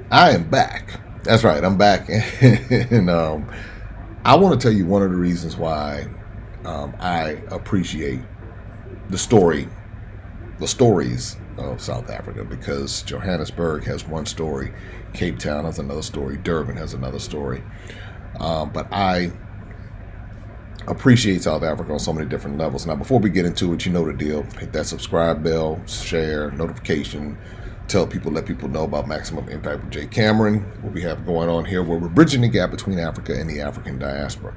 I am back. That's right, I'm back. And I want to tell you one of the reasons why I appreciate the story, the stories of South Africa, because Johannesburg has one story, Cape Town has another story, Durban has another story. But I appreciate South Africa on so many different levels. Now, before we get into it, you know the deal. Hit that subscribe bell, share, notification, tell people, let people know about Maximum Impact with Jay Cameron, what we have going on here, where we're bridging the gap between Africa and the African diaspora.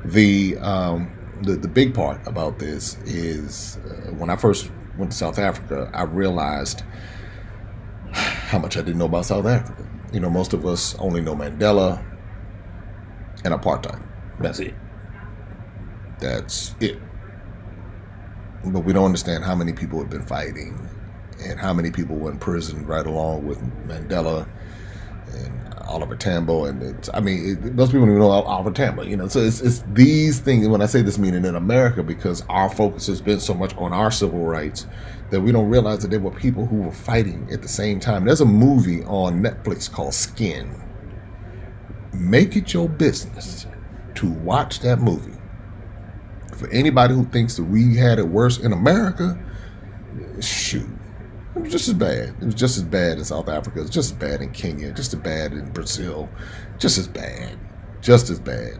The big part about this is when I first went to South Africa, I realized how much I didn't know about South Africa. You know, most of us only know Mandela and apartheid. That's it. That's it. But we don't understand how many people have been fighting and how many people were in prison right along with Mandela and Oliver Tambo. And most people don't even know Oliver Tambo, you know. So it's these things. When I say this, meaning in America, because our focus has been so much on our civil rights that we don't realize that there were people who were fighting at the same time. There's a movie on Netflix called Skin. Make it your business to watch that movie. For anybody who thinks that we had it worse in America, shoot, it was just as bad. It was just as bad in South Africa. It's just as bad in Kenya. Just as bad in Brazil. Just as bad. Just as bad.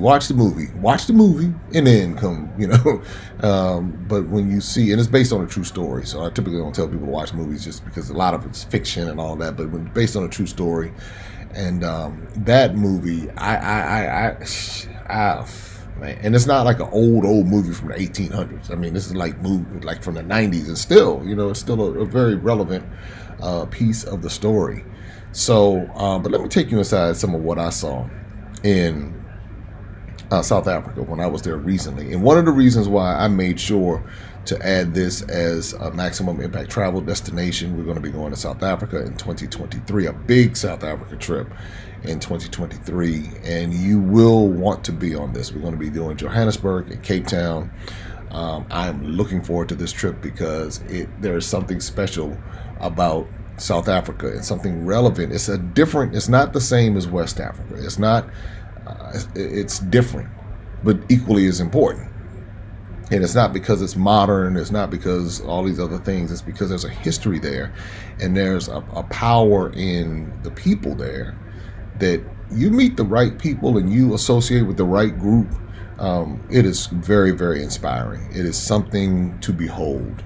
Watch the movie, and then come, you know. But when you see, and it's based on a true story, so I typically don't tell people to watch movies just because a lot of it's fiction and all that. But when it's based on a true story, and that movie, man. And it's not like an old movie from the 1800s. I mean, this is like movie like from the 90s, and still, you know, it's still a very relevant piece of the story. So, but let me take you inside some of what I saw in South Africa when I was there recently. And one of the reasons why I made sure to add this as a maximum impact travel destination, we're going to be going to South Africa in 2023, a big South Africa trip in 2023, and you will want to be on this. We're going to be doing Johannesburg and Cape Town. I'm looking forward to this trip because there is something special about South Africa and something relevant. It's not the same as West Africa. It's not, it's different, but equally as important. And it's not because it's modern, it's not because all these other things, it's because there's a history there, and there's a power in the people there that you meet the right people and you associate with the right group. It is very, very inspiring. It is something to behold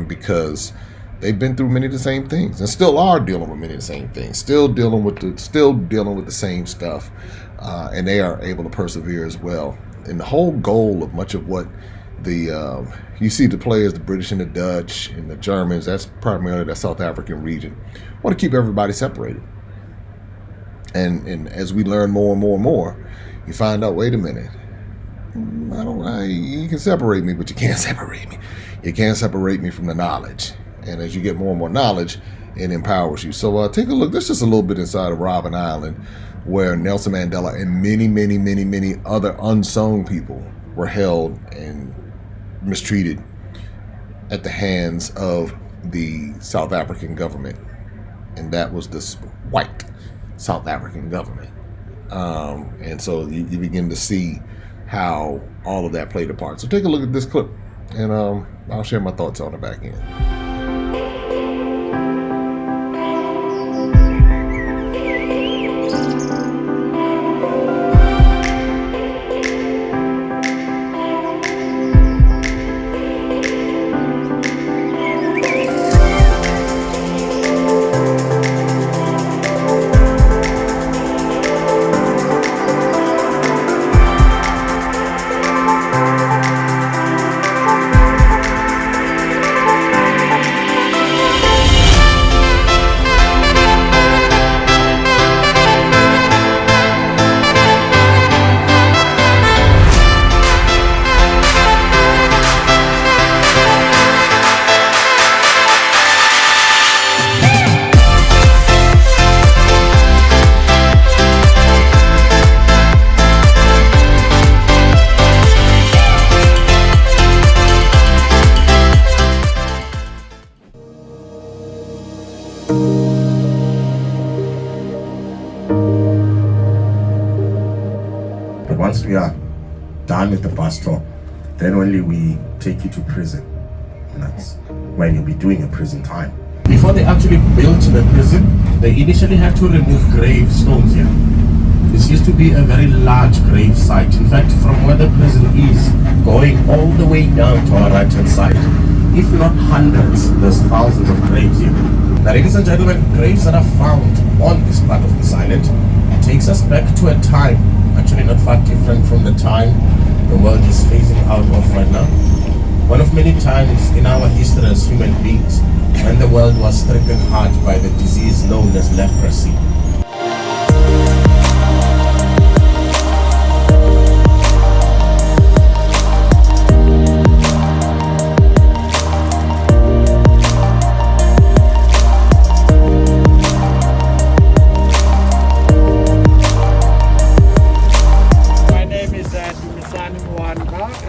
because they've been through many of the same things and still are dealing with many of the same things, still dealing with the same stuff, and they are able to persevere as well. And the whole goal of much of what you see the players, the British and the Dutch and the Germans, that's primarily the South African region, want to keep everybody separated. And as we learn more and more and more, you find out, wait a minute, you can separate me, but you can't separate me. You can't separate me from the knowledge. And as you get more and more knowledge, it empowers you. So take a look. This is just a little bit inside of Robben Island, where Nelson Mandela and many, many, many, many other unsung people were held and mistreated at the hands of the South African government. And that was this white South African government. And so you begin to see how all of that played a part. So take a look at this clip, and I'll share my thoughts on the back end. we are done with the bus tour, then only we take you to prison. And that's when you'll be doing a prison time. Before they actually built the prison, they initially had to remove gravestones here. This used to be a very large grave site. In fact, from where the prison is, going all the way down to our right-hand side, if not hundreds, there's thousands of graves here. Now, ladies and gentlemen, graves that are found on this part of this island takes us back to a time, actually not far different from the time the world is phasing out of right now. One of many times in our history as human beings when the world was stricken hard by the disease known as leprosy.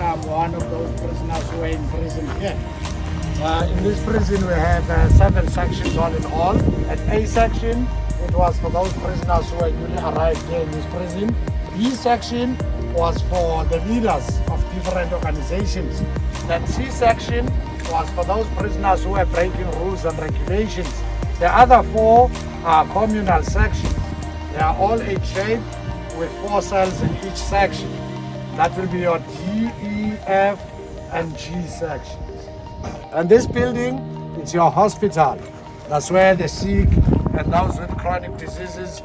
I'm one of those prisoners who are in prison here. In this prison we have 7 sections all in all. At A section, it was for those prisoners who had newly arrived here in this prison. B section was for the leaders of different organizations. Then C section was for those prisoners who were breaking rules and regulations. The other 4 are communal sections. They are all H-shaped with 4 cells in each section. That will be your D, E, F, and G sections. And this building, it's your hospital. That's where the sick and those with chronic diseases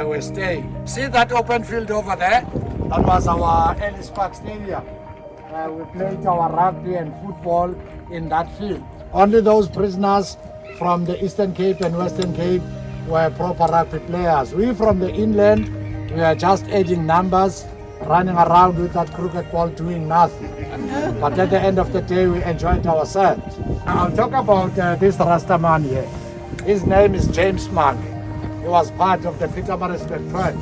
will stay. See that open field over there? That was our Ellis Park Stadium. We played our rugby and football in that field. Only those prisoners from the Eastern Cape and Western Cape were proper rugby players. We from the inland, we are just adding numbers, running around with that cricket ball doing nothing. But at the end of the day, we enjoyed ourselves. I'll talk about this Rastaman here. His name is James Monk. He was part of the Pietermaritzburg Front.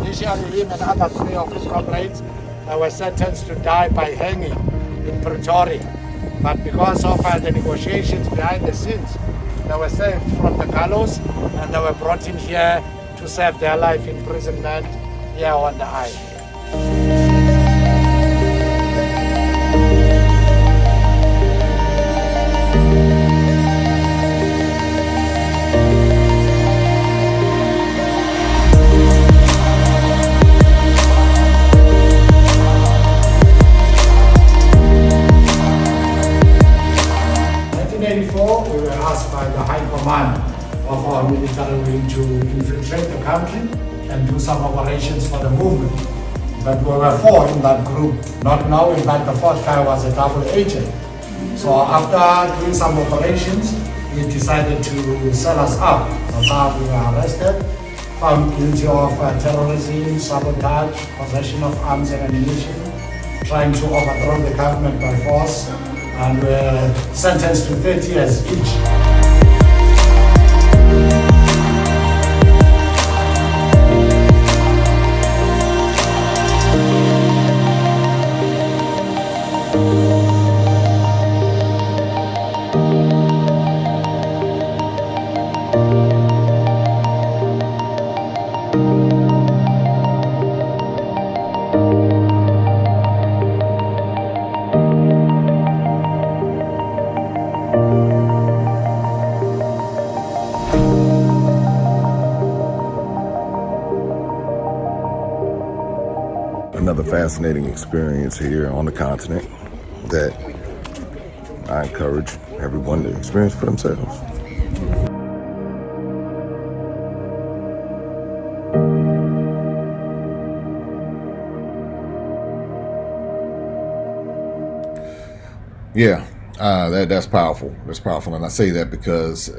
Initially, him and other 3 of his comrades were sentenced to die by hanging in Pretoria. But because of the negotiations behind the scenes, they were saved from the gallows and they were brought in here to serve their life imprisonment here on the island. We were asked by the High Command of our military wing to infiltrate the country and do some operations for the movement. But we were 4 in that group, not knowing that the 4th guy was a double agent. So after doing some operations, he decided to sell us up. So now we were arrested, found guilty of terrorism, sabotage, possession of arms and ammunition, trying to overthrow the government by force, and were sentenced to 30 years each. Another fascinating experience here on the continent that I encourage everyone to experience for themselves. Yeah, that's powerful. That's powerful, and I say that because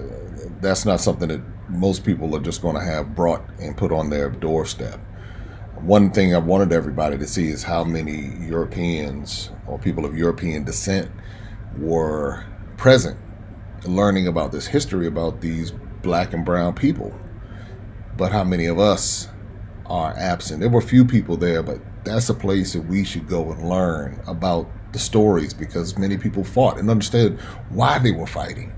that's not something that most people are just going to have brought and put on their doorstep. One thing I wanted everybody to see is how many Europeans or people of European descent were present, learning about this history about these black and brown people, but how many of us are absent. There were few people there, but that's a place that we should go and learn about the stories, because many people fought and understood why they were fighting.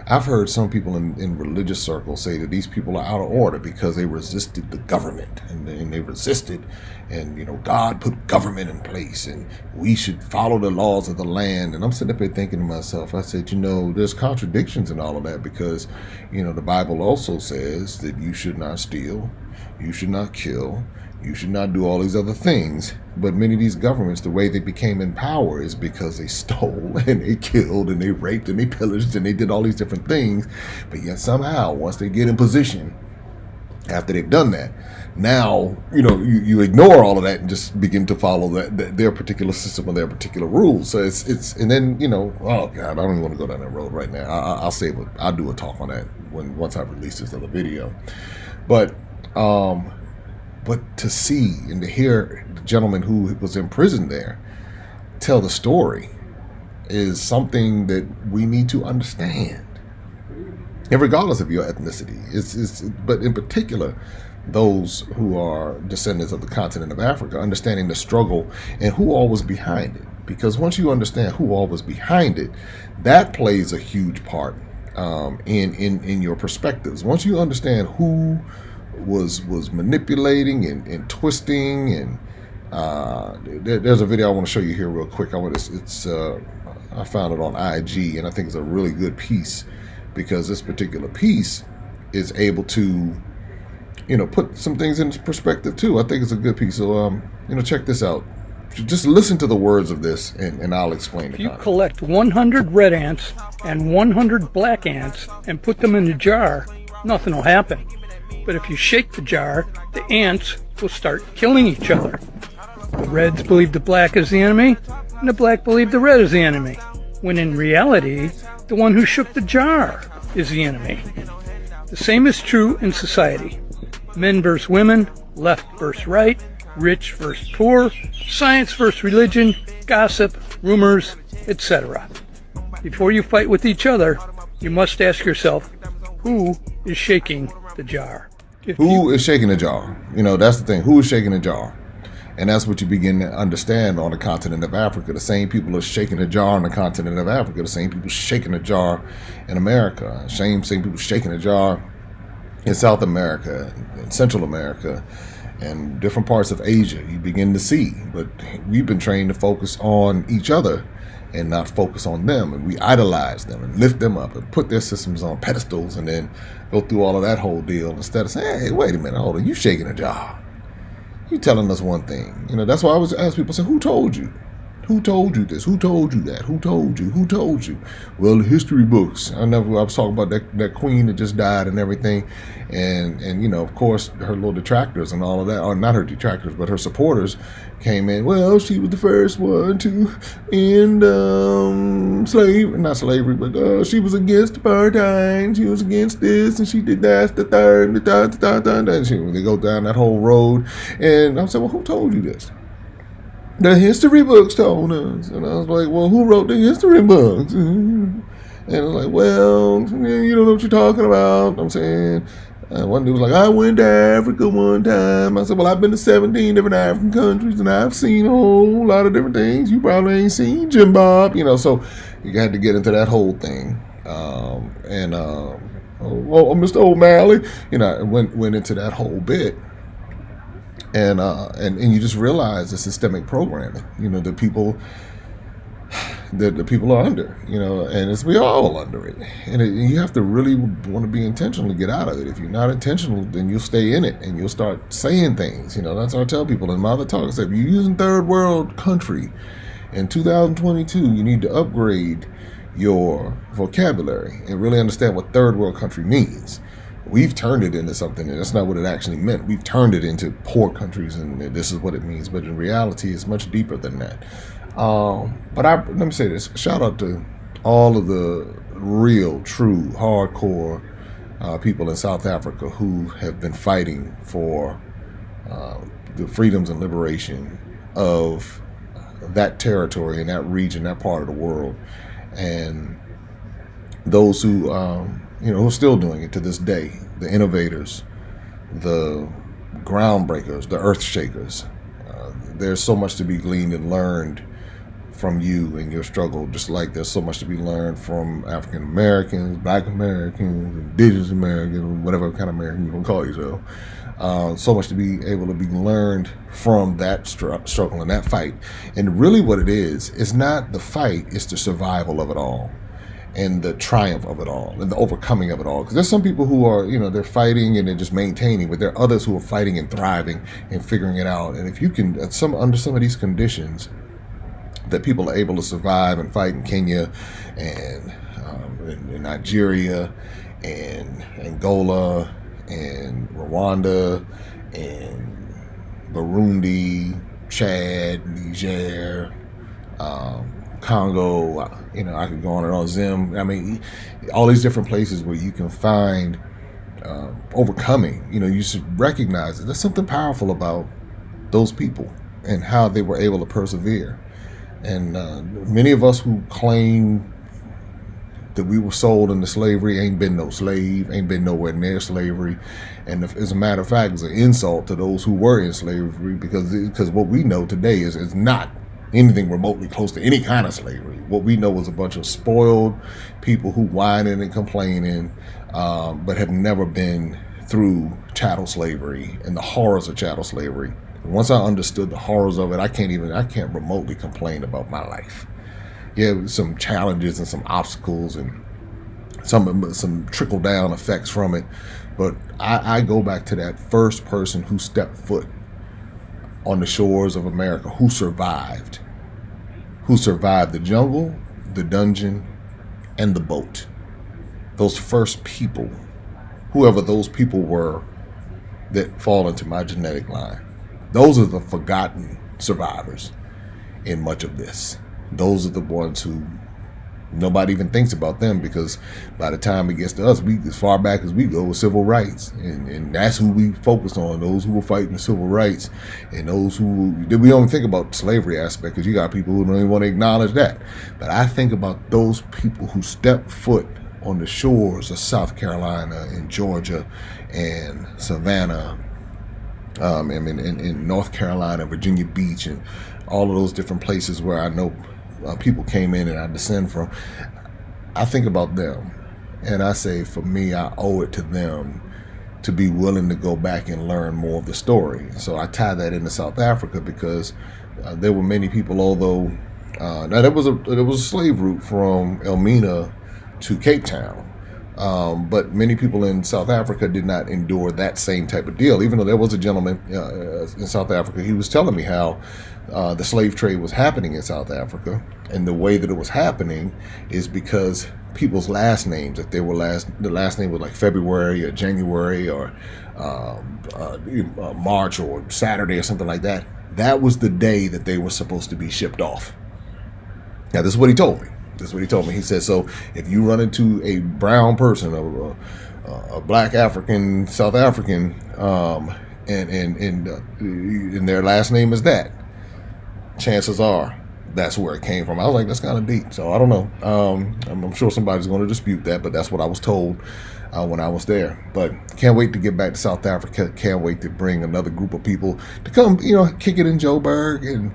I've heard some people in religious circles say that these people are out of order because they resisted the government, and they resisted, and God put government in place, and we should follow the laws of the land. And I'm sitting up here thinking to myself, I said, there's contradictions in all of that, because the Bible also says that you should not steal, you should not kill, you should not do all these other things. But many of these governments, the way they became in power is because they stole and they killed and they raped and they pillaged and they did all these different things. But yet somehow, once they get in position, after they've done that, now, you ignore all of that and just begin to follow their particular system or their particular rules. So it's and then, oh God, I don't even want to go down that road right now. I'll save it. I'll do a talk on that once I release this other video. But to see and to hear the gentleman who was in prison there tell the story is something that we need to understand. And regardless of your ethnicity, but in particular, those who are descendants of the continent of Africa, understanding the struggle and who all was behind it. Because once you understand who all was behind it, that plays a huge part in your perspectives. Once you understand who was manipulating and twisting, and there's a video I want to show you here real quick. I found it on IG, and I think it's a really good piece, because this particular piece is able to put some things into perspective too. I think it's a good piece. So check this out. Just listen to the words of this, and I'll explain it. If you collect 100 red ants and 100 black ants and put them in a jar, nothing will happen. But if you shake the jar, the ants will start killing each other. The reds believe the black is the enemy, and the black believe the red is the enemy, when in reality, the one who shook the jar is the enemy. The same is true in society. Men versus women, left versus right, rich versus poor, science versus religion, gossip, rumors, etc. Before you fight with each other, you must ask yourself, who is shaking the jar? Who is shaking the jar? That's the thing. Who is shaking the jar? And that's what you begin to understand on the continent of Africa. The same people are shaking the jar on the continent of Africa. The same people shaking the jar in America. Same people shaking the jar in South America, in Central America, and different parts of Asia. You begin to see. But we've been trained to focus on each other and not focus on them, and we idolize them and lift them up and put their systems on pedestals, and then go through all of that whole deal instead of saying, hey, wait a minute, hold on, you shaking a jar, you telling us one thing. That's why I was ask people, say, who told you? Who told you this? Who told you that? Who told you? Who told you? Well, the history books. I was talking about that queen that just died and everything, and of course her little detractors and all of that, or not her detractors, but her supporters came in. Well, she was the first one to end not slavery, but she was against apartheid. She was against this, and she did that, the third, and they go down that whole road. And I'm saying, well, who told you this? The history books told us. And I was like, well, who wrote the history books? And I was like, well, you don't know what you're talking about. I'm saying, one dude was like, I went to Africa one time. I said, well, I've been to 17 different African countries, and I've seen a whole lot of different things. You probably ain't seen Jim Bob, so you had to get into that whole thing. Mr. O'Malley, went into that whole bit. And you just realize the systemic programming, that people are under, and we're all under it. And you have to really want to be intentional to get out of it. If you're not intentional, then you'll stay in it and you'll start saying things. That's what I tell people in my other talks. If you're using third world country in 2022, you need to upgrade your vocabulary and really understand what third world country means. We've turned it into something, and that's not what it actually meant. We've turned it into poor countries, and this is what it means. But in reality, it's much deeper than that. But let me say this. Shout out to all of the real, true, hardcore people in South Africa who have been fighting for the freedoms and liberation of that territory and that region, that part of the world. And those who... who's still doing it to this day, the innovators, the groundbreakers, the earth shakers. There's so much to be gleaned and learned from you and your struggle, just like there's so much to be learned from African Americans, Black Americans, Indigenous Americans, whatever kind of American you want to call yourself. So much to be able to be learned from that struggle and that fight. And really what it is not the fight, it's the survival of it all and the triumph of it all and the overcoming of it all. Because there's some people who are, they're fighting and they're just maintaining, but there are others who are fighting and thriving and figuring it out. And if you can, under some of these conditions, that people are able to survive and fight in Kenya and in Nigeria and Angola and Rwanda and Burundi, Chad, Niger, Congo, I could go on and on, Zim. I mean, all these different places where you can find overcoming. You should recognize that there's something powerful about those people and how they were able to persevere. And many of us who claim that we were sold into slavery ain't been no slave, ain't been nowhere near slavery. And as a matter of fact, it's an insult to those who were in slavery because what we know today is not anything remotely close to any kind of slavery. What we know is a bunch of spoiled people who whining and complaining, but have never been through chattel slavery and the horrors of chattel slavery. Once I understood the horrors of it, I can't remotely complain about my life. Yeah, some challenges and some obstacles and some trickle down effects from it. But I go back to that first person who stepped foot on the shores of America, who survived the jungle, the dungeon, and the boat. Those first people, whoever those people were that fall into my genetic line. Those are the forgotten survivors in much of this. Those are the ones who nobody even thinks about them, because by the time it gets to us, we as far back as we go with civil rights, and that's who we focused on, those who were fighting civil rights, and those who we don't think about the slavery aspect, because you got people who don't even want to acknowledge that. But I think about those people who stepped foot on the shores of South Carolina and Georgia and Savannah, in North Carolina, Virginia Beach, and all of those different places where I know people came in and I descend from. I think about them and I say, for me, I owe it to them to be willing to go back and learn more of the story. So I tie that into South Africa because there were many people, although now there was a slave route from Elmina to Cape Town. But many people in South Africa did not endure that same type of deal, even though there was a gentleman in South Africa. He was telling me how the slave trade was happening in South Africa. And the way that it was happening is because people's last names, if they were the last name was like February or January or March or Saturday or something like that, that was the day that they were supposed to be shipped off. Now, this is what he told me. He said, so if you run into a brown person, a black African, South African, and their last name is that, chances are that's where it came from. I was like, that's kind of deep. So I don't know. I'm sure somebody's going to dispute that, but that's what I was told when I was there. But can't wait to get back to South Africa. Can't wait to bring another group of people to come, kick it in Joburg and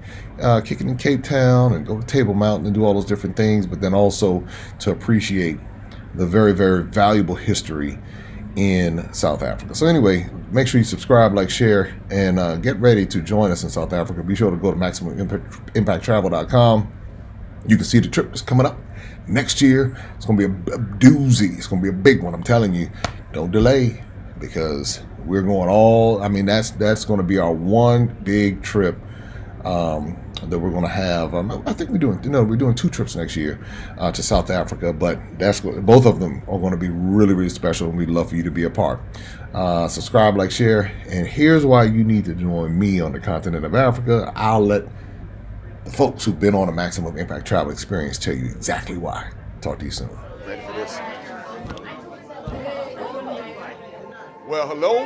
kick it in Cape Town and go to Table Mountain and do all those different things, but then also to appreciate the very, very valuable history in South Africa. So anyway, make sure you subscribe, like, share, and get ready to join us in South Africa. Be sure to go to MaximumImpactTravel.com. You can see the trip that's coming up next year. It's going to be a doozy. It's going to be a big one. I'm telling you, don't delay, because we're going that's going to be our one big trip that we're going to have. I think we're doing 2 trips next year to South Africa, but both of them are going to be really, really special, and we'd love for you to be a part. Subscribe, like, share, and here's why you need to join me on the continent of Africa. I'll let the folks who've been on a Maximum Impact Travel experience tell you exactly why. Talk to you soon. Ready for this? Well, hello?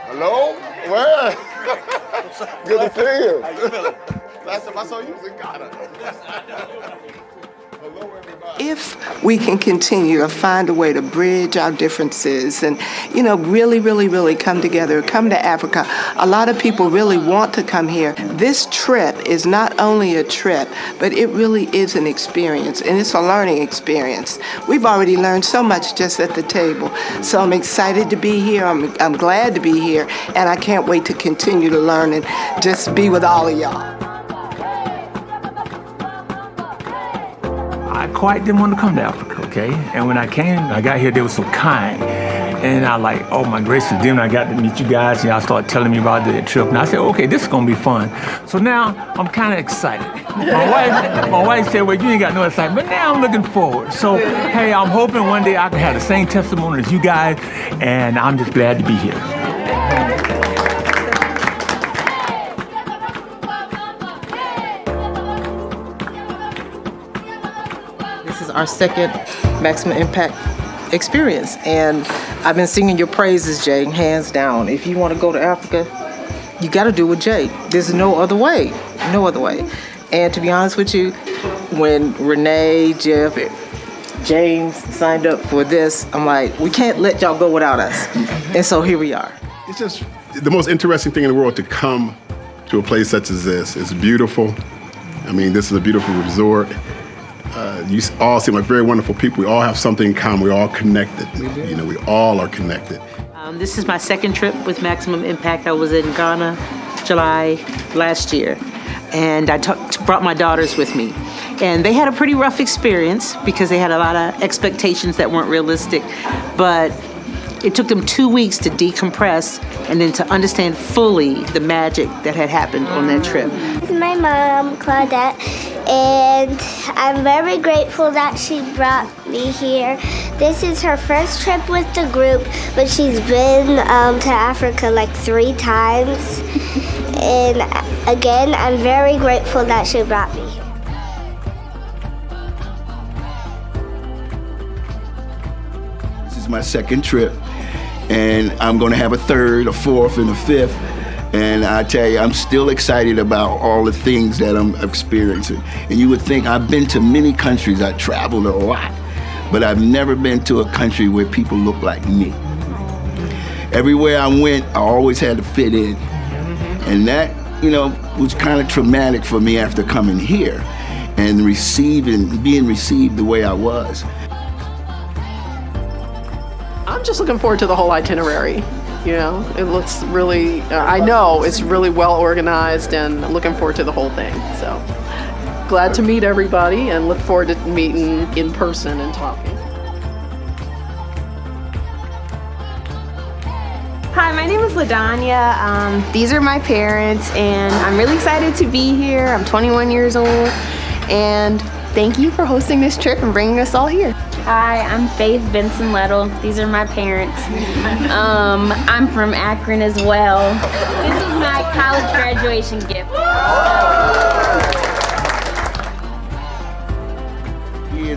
Hello? Where? Good to see you. How you feeling? Last time I saw you was in Ghana. Hello, everybody. If we can continue to find a way to bridge our differences and, really come together, come to Africa. A lot of people really want to come here. This trip is not only a trip, but it really is an experience, and it's a learning experience. We've already learned so much just at the table. So I'm excited to be here. I'm glad to be here, and I can't wait to continue to learn and just be with all of y'all. I quite didn't want to come to Africa, okay? And when I got here, they were so kind. And I like, oh my gracious, then I got to meet you guys, and y'all started telling me about the trip. And I said, okay, this is gonna be fun. So now I'm kind of excited. My wife said, well, you ain't got no excitement, but now I'm looking forward. So, hey, I'm hoping one day I can have the same testimony as you guys, and I'm just glad to be here. Our second Maximum Impact experience, and I've been singing your praises, Jay, hands down. If you want to go to Africa, you got to do it with Jay. There's no other way. And to be honest with you, when Renee, Jeff, James signed up for this, I'm like, we can't let y'all go without us. And so here we are. It's just the most interesting thing in the world to come to a place such as this. It's beautiful. I mean, this is a beautiful resort. You all seem like very wonderful people. We all have something in common. We're all connected. We all are connected. This is my second trip with Maximum Impact. I was in Ghana, July last year, and I brought my daughters with me. And they had a pretty rough experience because they had a lot of expectations that weren't realistic. But it took them 2 weeks to decompress and then to understand fully the magic that had happened on that trip. This is my mom, Claudette, and I'm very grateful that she brought me here. This is her first trip with the group, but she's been to Africa like 3 times. And again, I'm very grateful that she brought me here. This is my second trip, and I'm going to have a third, a fourth, and a fifth. And I tell you, I'm still excited about all the things that I'm experiencing. And you would think I've been to many countries, I traveled a lot, but I've never been to a country where people look like me. Everywhere I went, I always had to fit in. And that, was kind of traumatic for me after coming here and being received the way I was. I'm just looking forward to the whole itinerary. It looks really, I know it's really well organized, and I'm looking forward to the whole thing. So glad to meet everybody and look forward to meeting in person and talking. Hi, my name is LaDanya. These are my parents, and I'm really excited to be here. I'm 21 years old, and thank you for hosting this trip and bringing us all here. Hi, I'm Faith Benson Lettle. These are my parents. I'm from Akron as well. This is my college graduation gift.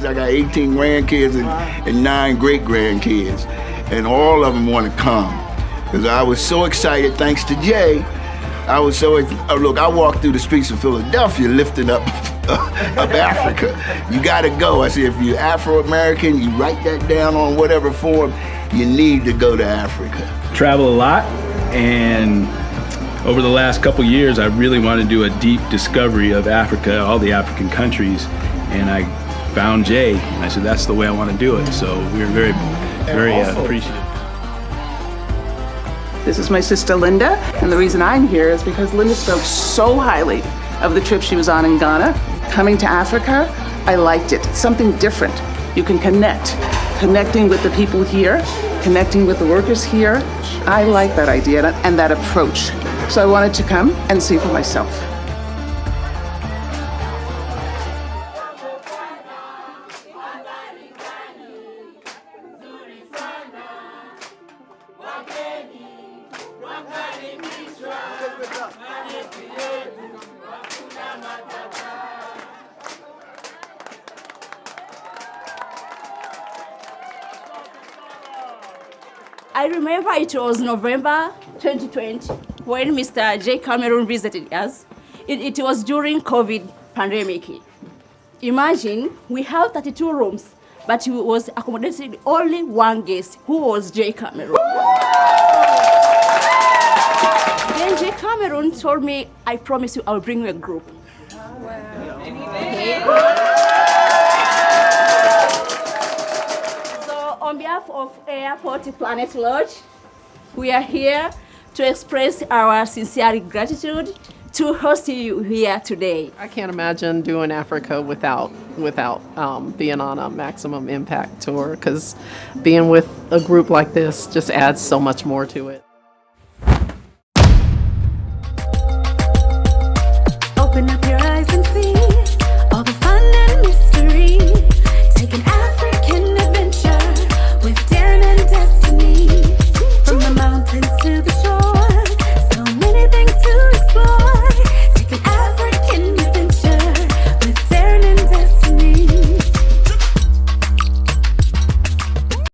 I got 18 grandkids and 9 great-grandkids, and all of them want to come. Because I was so excited, thanks to Jay. I walked through the streets of Philadelphia lifting up Africa. You gotta go. I said, if you're Afro-American, you write that down on whatever form, you need to go to Africa. Travel a lot, and over the last couple years, I really want to do a deep discovery of Africa, all the African countries, and I found Jay, and I said, that's the way I want to do it. So we were very appreciative. This is my sister Linda, and the reason I'm here is because Linda spoke so highly of the trip she was on in Ghana. Coming to Africa, I liked it. It's something different. You can connecting with the people here, connecting with the workers here. I like that idea and that approach. So I wanted to come and see for myself. I remember it was November 2020 when Mr. J. Cameron visited us. It was during COVID pandemic. Imagine we have 32 rooms, but we was accommodating only one guest, who was Jay Cameron. Then Jay Cameron told me, I promise you I'll bring you a group. So on behalf of Airport Planet Lodge, we are here to express our sincere gratitude to host you here today. I can't imagine doing Africa without being on a Maximum Impact tour, because being with a group like this just adds so much more to it. Open up your eyes and see.